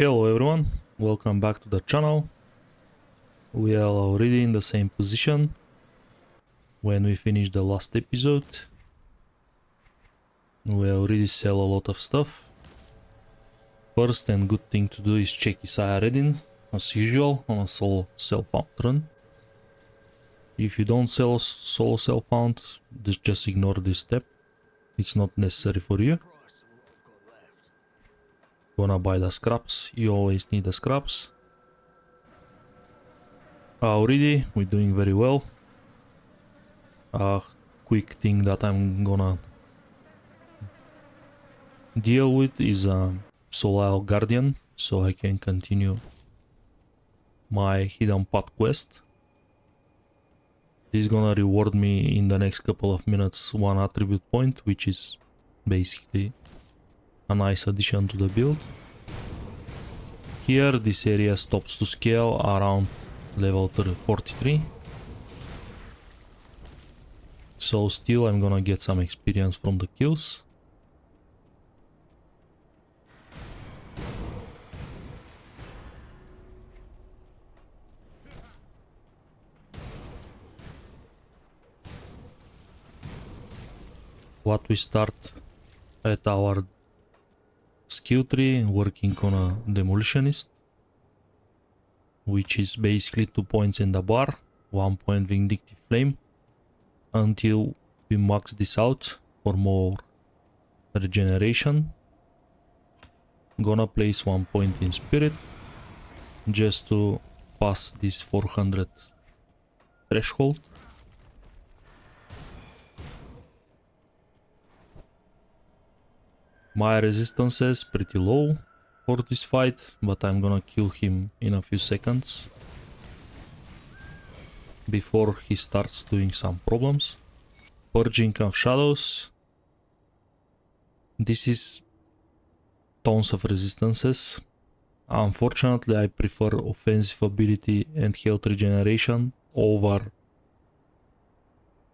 Hello everyone, welcome back to the channel. We are already in the same position when we finished the last episode. We already sell a lot of stuff. First and good thing to do is check his IR reading, as usual, on a solo self-found run. If you don't sell solo self-found, just ignore this step. It's not necessary for you. Gonna buy the scraps, you always need the scraps. Already, we're doing very well. A quick thing that I'm gonna deal with is a Solar Guardian, so I can continue my hidden path quest. This is gonna reward me in the next couple of minutes one attribute point, which is basically a nice addition to the build. Here this area stops to scale around level 43. So still I'm gonna get some experience from the kills. What we start at our skill tree, working on a demolitionist, which is basically 2 points in the bar, 1 point vindictive flame, until we max this out for more regeneration. Gonna place 1 point in spirit just to pass this 400 threshold. My resistance is pretty low for this fight, but I'm gonna kill him in a few seconds before he starts doing some problems. Purging of shadows. This is tons of resistances. Unfortunately, I prefer offensive ability and health regeneration over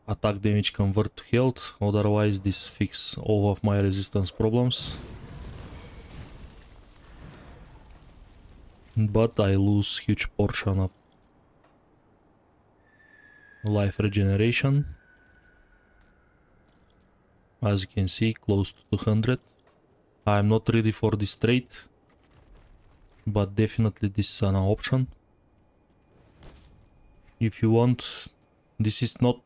attack damage convert to health, otherwise this fixes all of my resistance problems. But I lose huge portion of life regeneration. As you can see, close to 200. I'm not ready for this trait, but definitely this is an option. If you want, this is not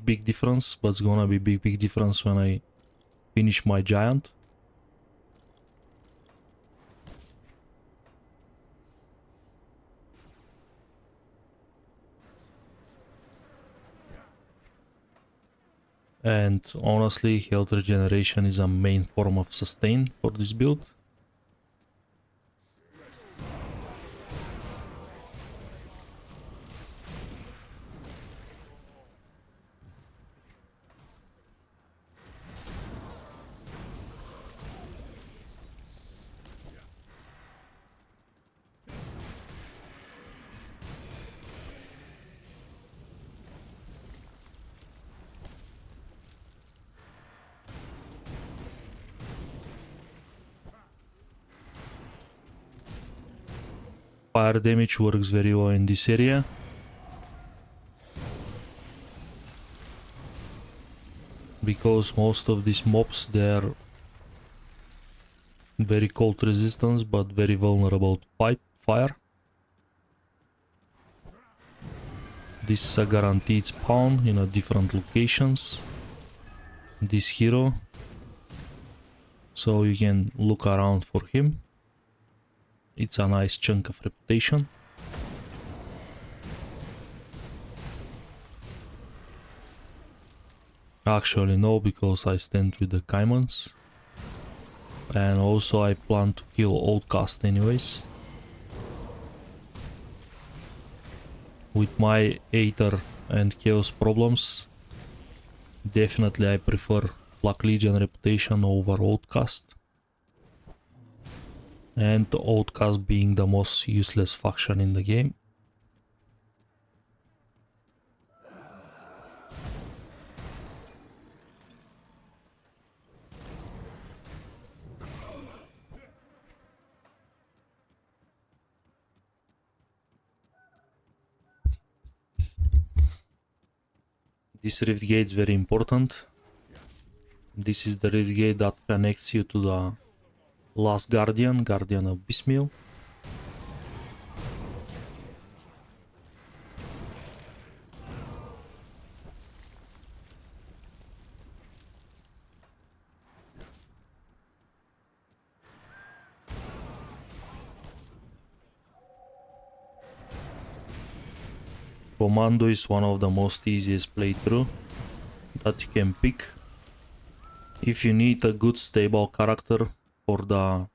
big difference, but it's gonna be big difference when I finish my giant. And honestly, health regeneration is a main form of sustain for this build. Fire damage works very well in this area. Because most of these mobs, they're very cold resistance but very vulnerable to fire. This is a guaranteed spawn in a different locations. This hero. So you can look around for him. It's a nice chunk of reputation. Actually no, because I stand with the Caimans. And also I plan to kill Outcast anyways. With my Aether and Chaos problems, definitely I prefer Black Legion reputation over Outcast. And Outcast being the most useless faction in the game. This rift gate is very important. This is the rift gate that connects you to the last guardian, Guardian of Bismil. Commando is one of the most easiest playthrough that you can pick. If you need a good stable character for the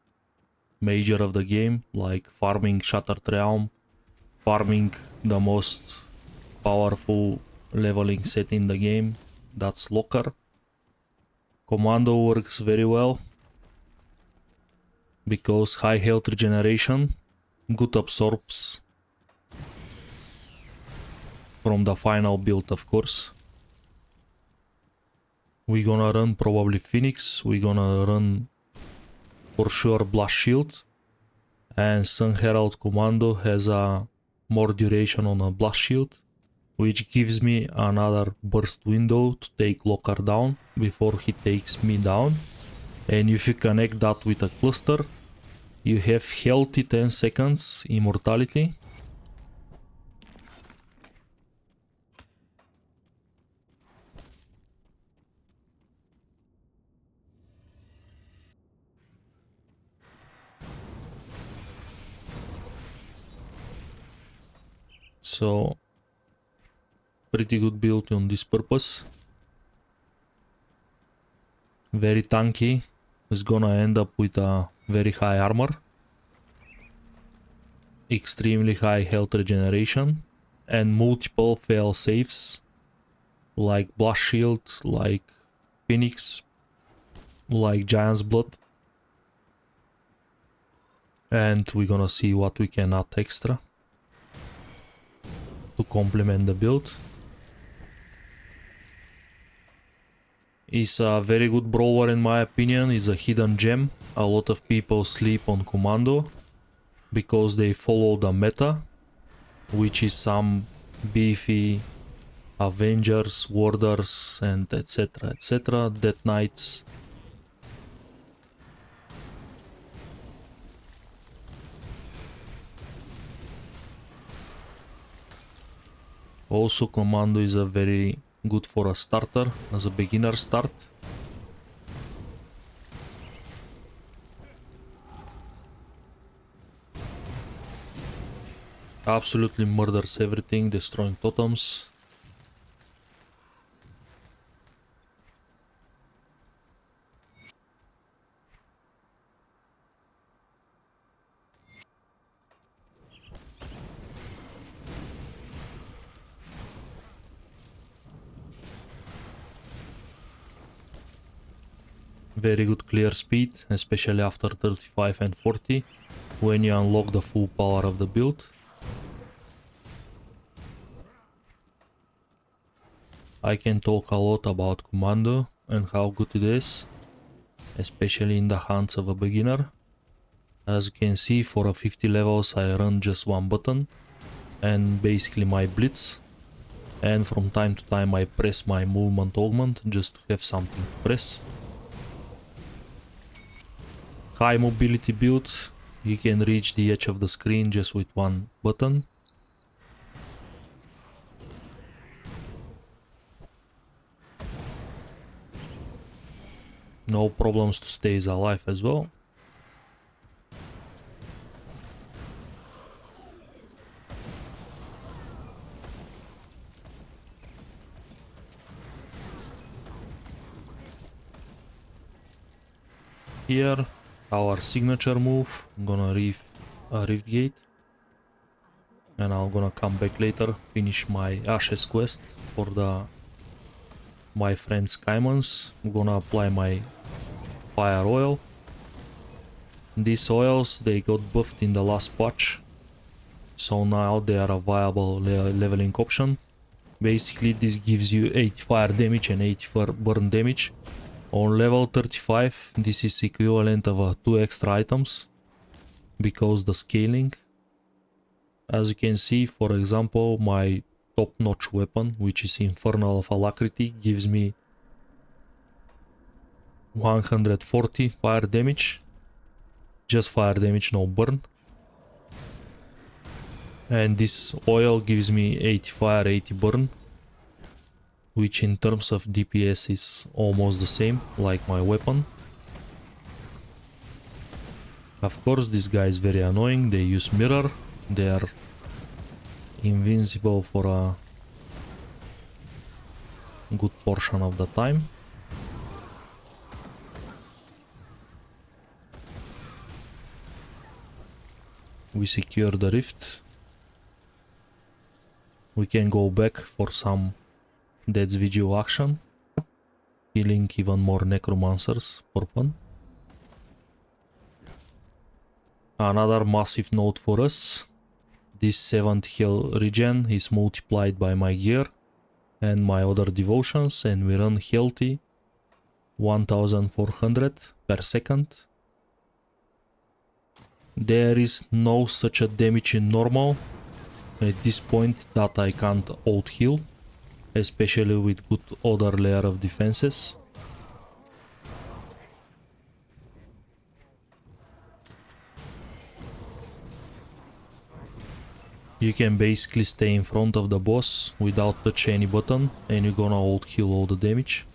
major of the game, like farming Shattered Realm, farming the most powerful leveling set in the game, that's Locker. Commando works very well because high health regeneration, good absorbs from the final build, of course. We're gonna run probably Phoenix, we're gonna run for sure Blast Shield, and Sunherald Commando has a more duration on a Blast Shield, which gives me another burst window to take Locker down before he takes me down. And if you connect that with a cluster, you have healthy 10 seconds immortality. So, pretty good build on this purpose. Very tanky. Is gonna end up with a very high armor. Extremely high health regeneration. And multiple fail safes. Like Blast Shield, like Phoenix, like Giant's Blood. And we're gonna see what we can add extra to complement the build. Is a very good brawler in my opinion, is a hidden gem. A lot of people sleep on Commando because they follow the meta, which is some beefy Avengers, Warders and etc, Death Knights. Also Commando is a very good for a starter, as a beginner start. Absolutely murders everything, destroying totems. Very good clear speed, especially after 35 and 40, when you unlock the full power of the build. I can talk a lot about Commando and how good it is, especially in the hands of a beginner. As you can see, for a 50 levels I run just one button and basically my blitz, and from time to time I press my movement augment just to have something to press. High mobility build, you can reach the edge of the screen just with one button. No problems to stay alive as well. Here, our signature move, I'm gonna rift gate, and I'm gonna come back later, finish my Ashes quest for my friends Caimans. I'm gonna apply my fire oil. These oils, they got buffed in the last patch, so now they are a viable leveling option. Basically this gives you 80 fire damage and 80 burn damage. On level 35 this is equivalent of 2 extra items because the scaling. As you can see, for example, my top-notch weapon, which is Infernal of Alacrity, gives me 140 fire damage. Just fire damage, no burn. And this oil gives me 80 fire, 80 burn, which in terms of DPS is almost the same like my weapon. Of course, this guy is very annoying. They use mirror. They are invincible for a good portion of the time. We secure the rift. We can go back for some Dead's Vigil action, killing even more necromancers for fun. Another massive note for us: this 70 health regen is multiplied by my gear and my other devotions, and we run healthy 1400 per second. There is no such a damage in normal at this point that I can't out heal, especially with good other layer of defenses. You can basically stay in front of the boss without touch any button and you're gonna out heal all the damage.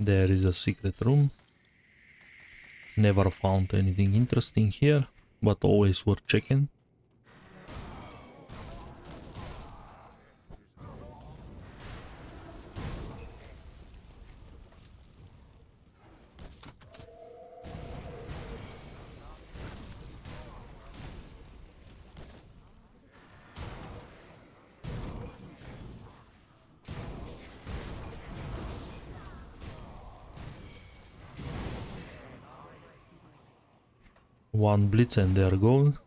There is a secret room. Never found anything interesting here, but always worth checking. One blitz and they're gone.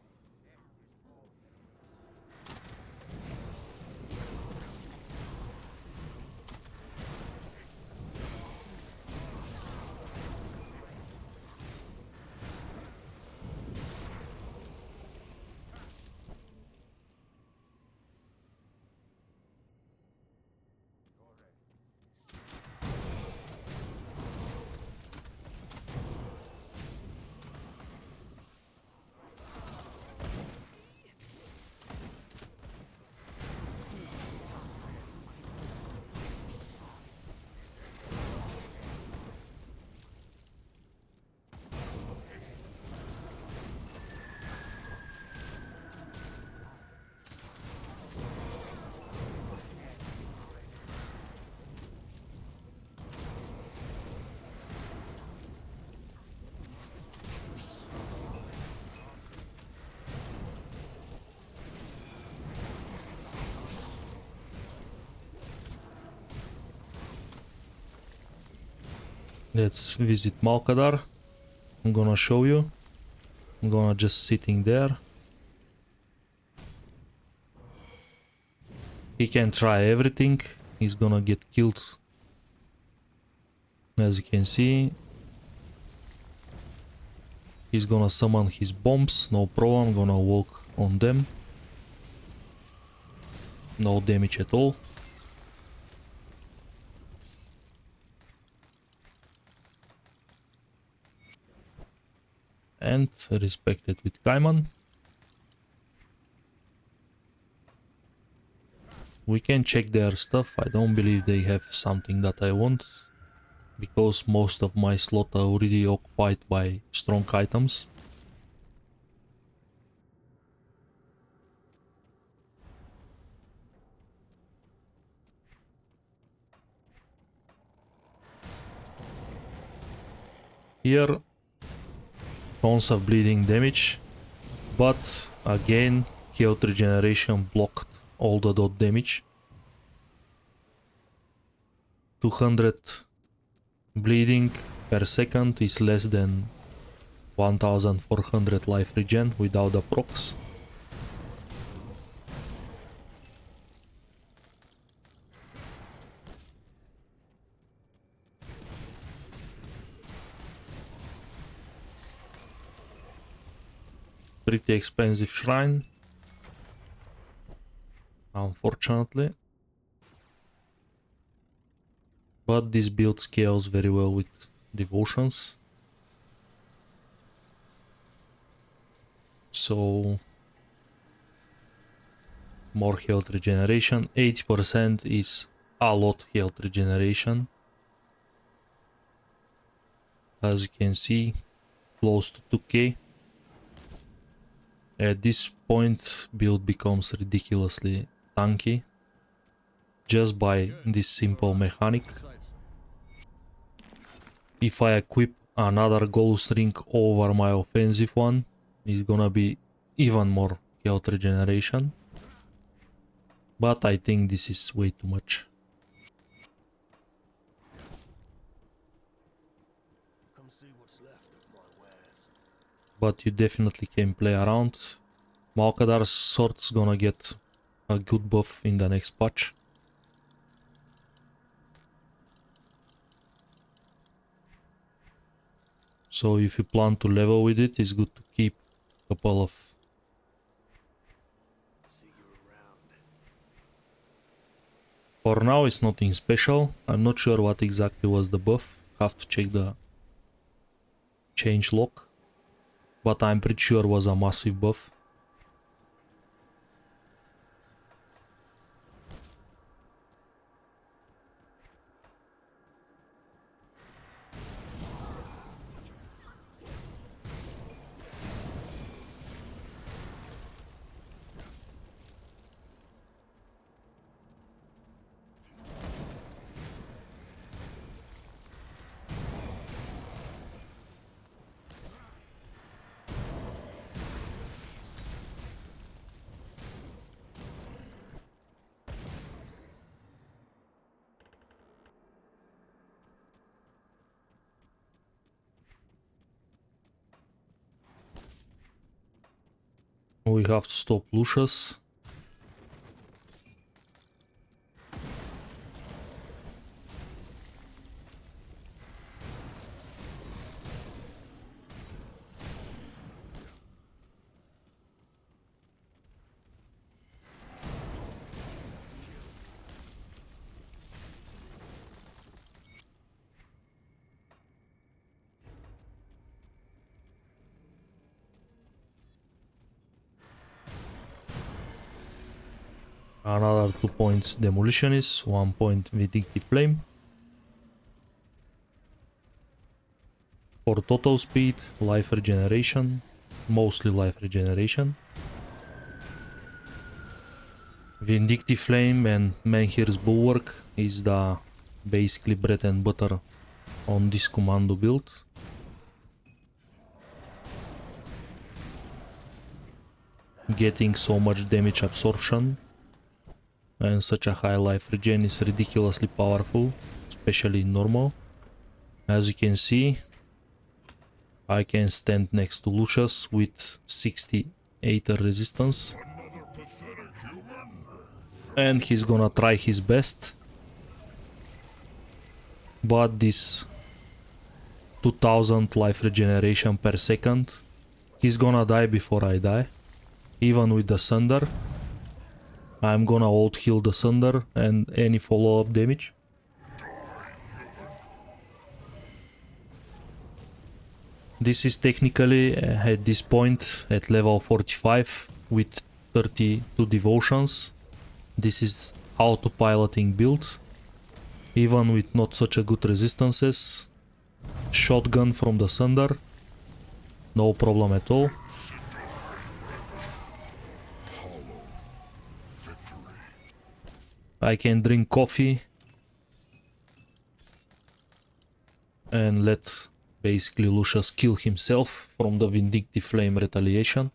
Let's visit Malkadar. I'm gonna show you. I'm gonna just sitting there. He can try everything. He's gonna get killed. As you can see, he's gonna summon his bombs. No problem. Gonna walk on them. No damage at all. And respected with Kaiman. We can check their stuff. I don't believe they have something that I want, because most of my slot are already occupied by strong items. Here, tons of bleeding damage, but again, health regeneration blocked all the dot damage. 200 bleeding, per second is less than 1400 life regen without the procs. Pretty expensive shrine, unfortunately. But this build scales very well with devotions. So more health regeneration. 80% is a lot health regeneration. As you can see, close to 2k. At this point, build becomes ridiculously tanky just by this simple mechanic. If I equip another ghost ring over my offensive one, it's gonna be even more health regeneration. But I think this is way too much. But you definitely can play around. Malkadar's sword's gonna get a good buff in the next patch. So if you plan to level with it, it's good to keep a couple of... For now it's nothing special. I'm not sure what exactly was the buff. Have to check the change log. But I'm pretty sure it was a massive buff. We have to stop Lucius. Another 2 points Demolitionist, 1 point Vindictive Flame. For total speed, life regeneration, mostly life regeneration. Vindictive Flame and Menhir's Bulwark is the basically bread and butter on this Commando build. Getting so much damage absorption and such a high life regen is ridiculously powerful, especially in normal. As you can see, I can stand next to Lucius with 68 resistance. And he's gonna try his best. But this 2000 life regeneration per second, he's gonna die before I die. Even with the Sunder. I'm gonna ult heal the Sunder and any follow-up damage. This is technically at this point at level 45 with 32 devotions. This is autopiloting build. Even with not such a good resistances. Shotgun from the Sunder. No problem at all. I can drink coffee and let basically Lucius kill himself from the Vindictive Flame retaliation.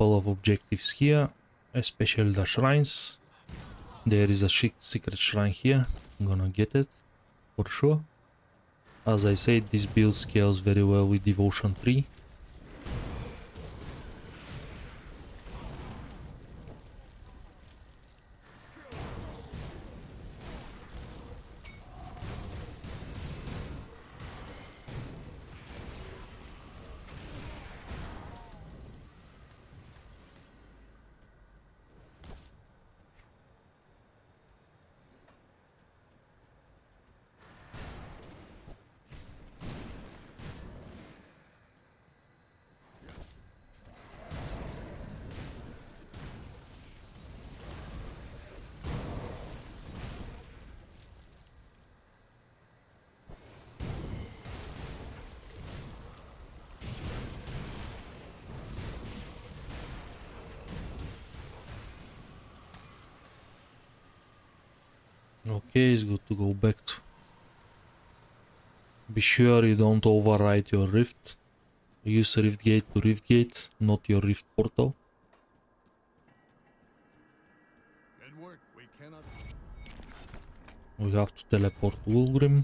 couple of objectives here, especially the shrines. There is a secret shrine here. I'm gonna get it for sure. As I said, this build scales very well with Devotion 3. Okay, it's good to go back to. Be sure you don't override your rift. Use rift gate to rift gate, not your rift portal. We have to teleport Ulgrim.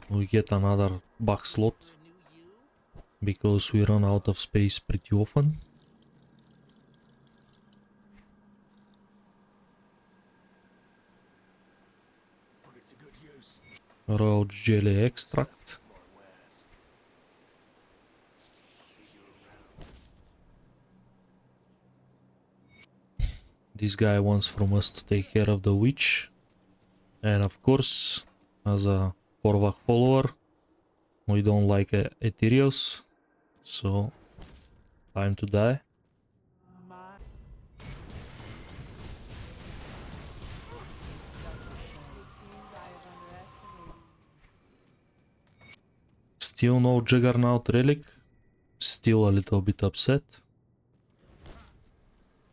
We get another back slot because we run out of space pretty often. Roach jelly extract. This guy wants from us to take care of the witch. And of course, as a Korvac follower, we don't like Ethereals. So, time to die. Still no Juggernaut relic. Still a little bit upset.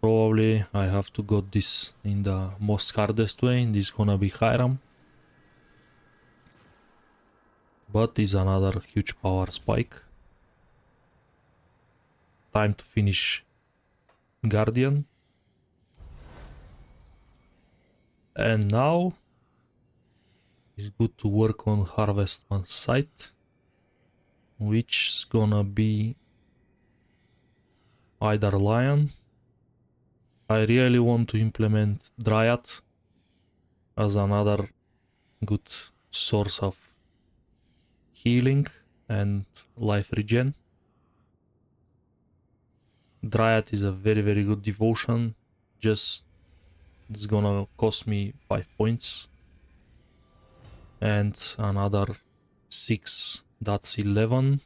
Probably I have to got this in the most hardest way. This is gonna be Hiram. But it's another huge power spike. Time to finish Guardian. And now it's good to work on Harvest on site, which is gonna be either Lion. I really want to implement Dryad as another good source of healing and life regen. Dryad is a very good devotion, just it's gonna cost me 5 points. And another 6, that's 11.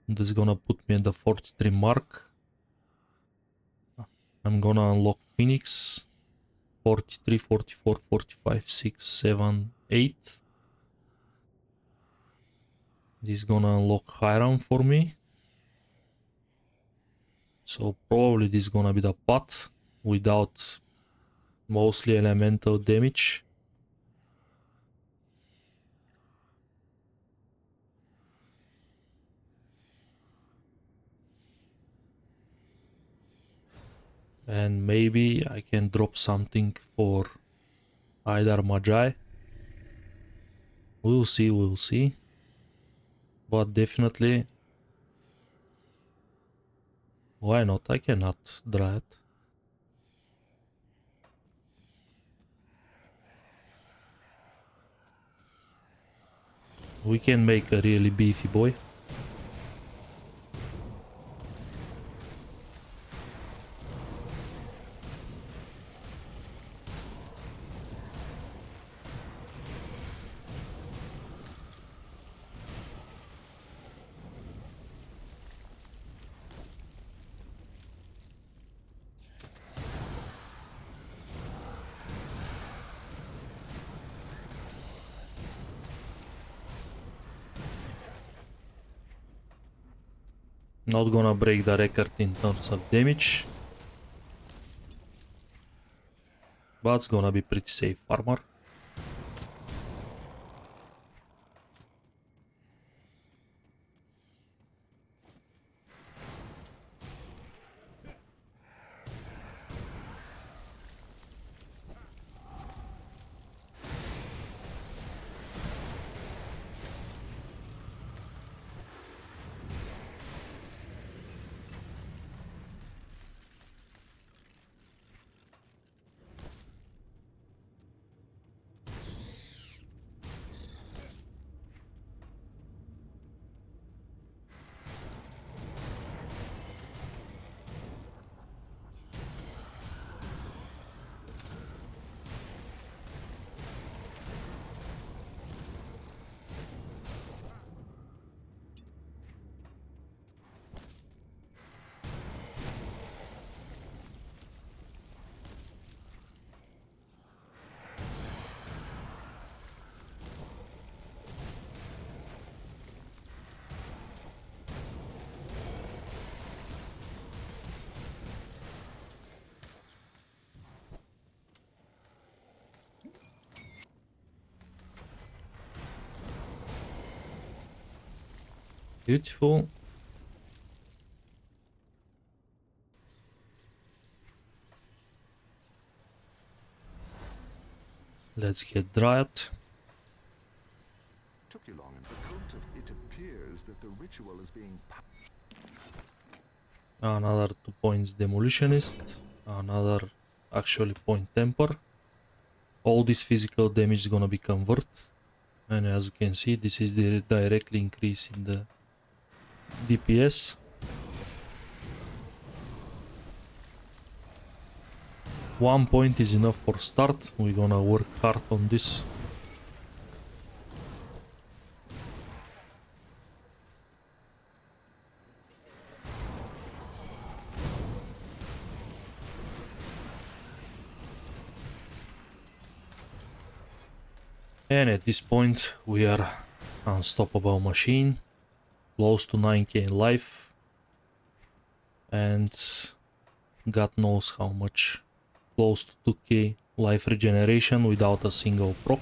This is gonna put me at the 43 mark. I'm gonna unlock Phoenix. 43, 44, 45, 6, 7, 8. This is gonna unlock Hiram for me. So probably this is gonna be the pot without mostly elemental damage. And maybe I can drop something for either Magi. We'll see. But definitely, why not? I cannot draw it. We can make a really beefy boy. Not gonna break the record in terms of damage. But it's gonna be pretty safe armor. Beautiful. Let's get Dryad. Took you long, and it appears that the ritual is being Another 2 points Demolitionist. Another actually point Temper. All this physical damage is gonna be converted. And as you can see, this is the directly increase in the DPS. 1 point is enough for start. We're gonna work hard on this. And at this point we are unstoppable machine, close to 9k in life, and God knows how much, close to 2k life regeneration without a single proc.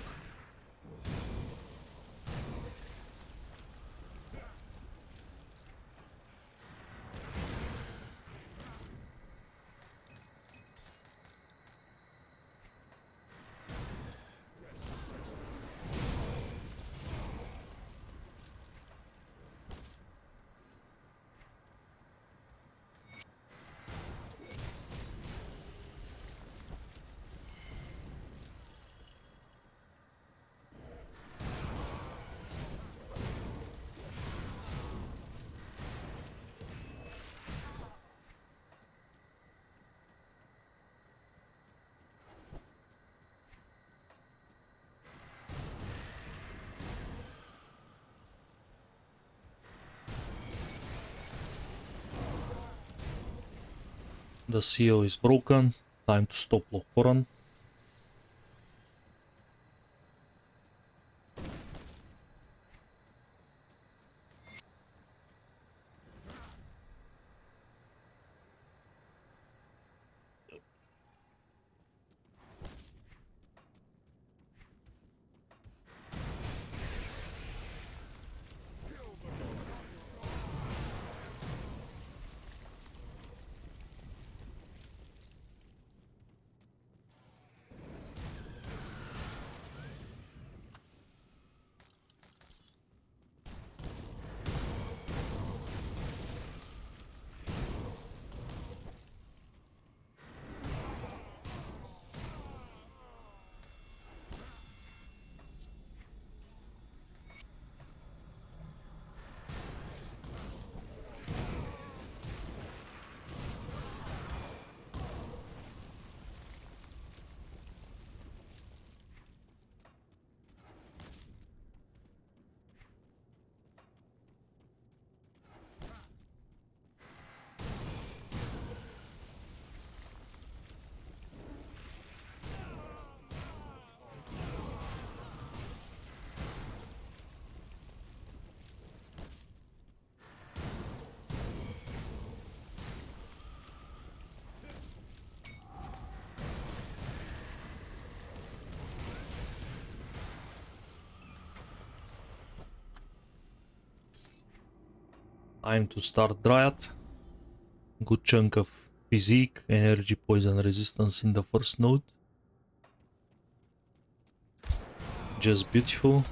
The seal is broken, time to stop Lochoran. Time to start Dryad. Good chunk of physique, energy, poison resistance in the first node. Just beautiful.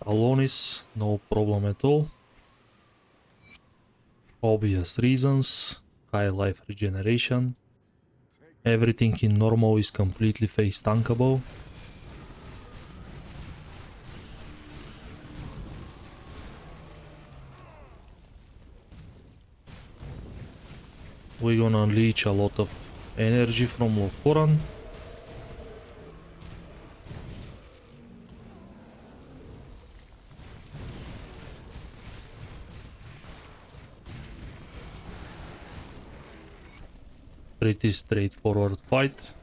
Alonis, no problem at all. Obvious reasons, high life regeneration. Everything in normal is completely phase tankable. We're gonna leech a lot of energy from Loforan. Pretty straightforward fight.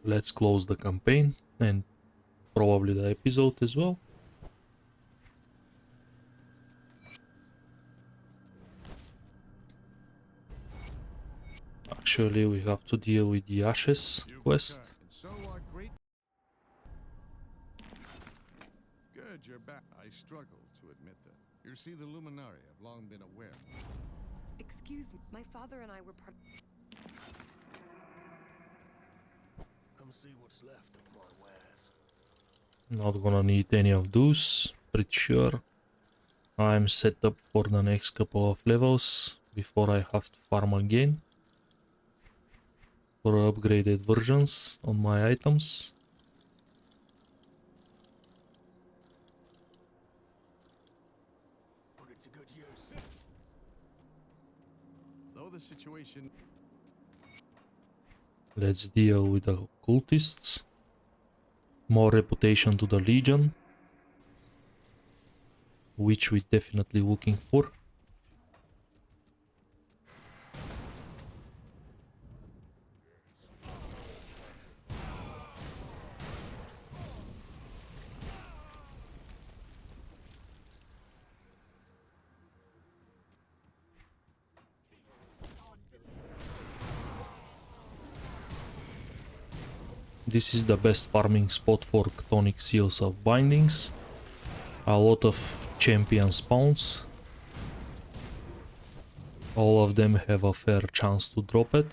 Let's close the campaign and probably the episode as well. Actually, we have to deal with the Ashes quest. Good, you're back. I struggle to admit that. You see, the Luminari have long been aware. Excuse me, my father and I were part. Come see what's left of my wares. Not gonna need any of those, pretty sure. I'm set up for the next couple of levels before I have to farm again for upgraded versions on my items. Put it to good use. Though the situation... Let's deal with the cultists. More reputation to the Legion, which we're definitely looking for. This is the best farming spot for Chthonic Seals of Bindings. A lot of champion spawns. All of them have a fair chance to drop it.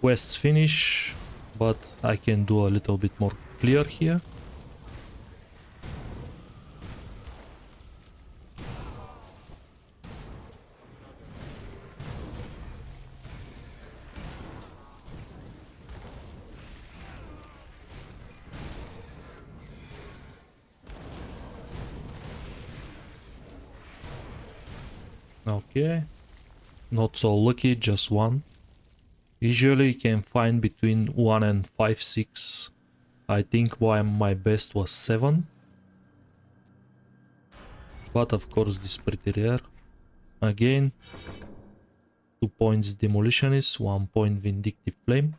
Quests finish, but I can do a little bit more clear here. Okay, not so lucky, just one. Usually you can find between 1 and 5, 6. I think my best was 7. But of course this is pretty rare. Again, 2 points Demolitionist, 1 point Vindictive Flame.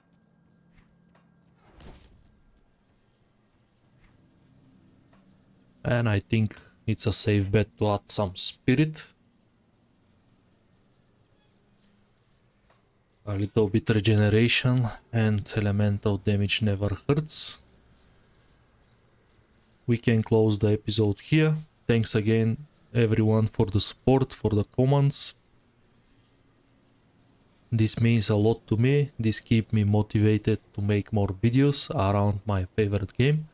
And I think it's a safe bet to add some Spirit. A little bit regeneration and elemental damage never hurts. We can close the episode here. Thanks again everyone for the support, for the comments. This means a lot to me. This keeps me motivated to make more videos around my favorite game.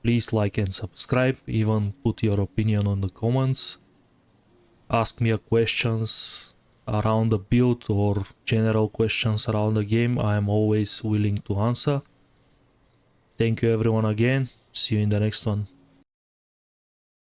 Please like and subscribe, even put your opinion on the comments. Ask me questions around the build or general questions around the game. I am always willing to answer. Thank you everyone again. See you in the next one.